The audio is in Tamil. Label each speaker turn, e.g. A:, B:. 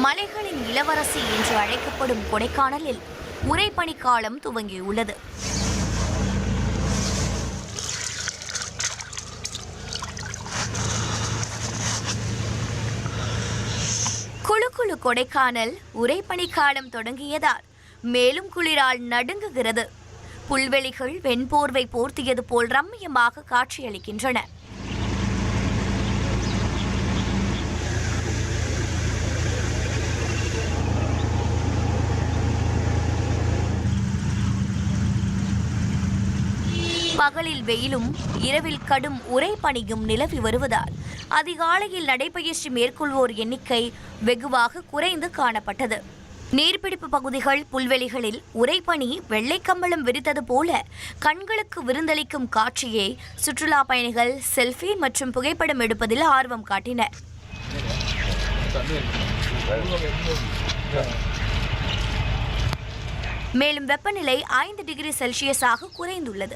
A: மலைகளின் இளவரசி என்று அழைக்கப்படும் கொடைக்கானலில் உறைபனிக்காலம் துவங்கியுள்ளது. குளு குளு கொடைக்கானல் உறைபனிக்காலம் தொடங்கியதால் மேலும் குளிரால் நடுங்குகிறது. புல்வெளிகள் வெண்போர்வை போர்த்தியது போல் ரம்மியமாக காட்சியளிக்கின்றன. பகலில் வெயிலும் இரவில் கடும் உறைபனியும் நிலவி வருவதால் அதிகாலையில் நடைபயிற்சி மேற்கொள்வோர் எண்ணிக்கை வெகுவாக குறைந்து காணப்பட்டது. நீர்பிடிப்பு பகுதிகள் புல்வெளிகளில் உறைபனி வெள்ளை கம்பளம் விரித்தது போல கண்களுக்கு விருந்தளிக்கும் காட்சியை சுற்றுலா பயணிகள் செல்ஃபி மற்றும் புகைப்படம் எடுப்பதில் ஆர்வம் காட்டினர். மேலும் வெப்பநிலை 5 டிகிரி செல்சியஸாக குறைந்துள்ளது.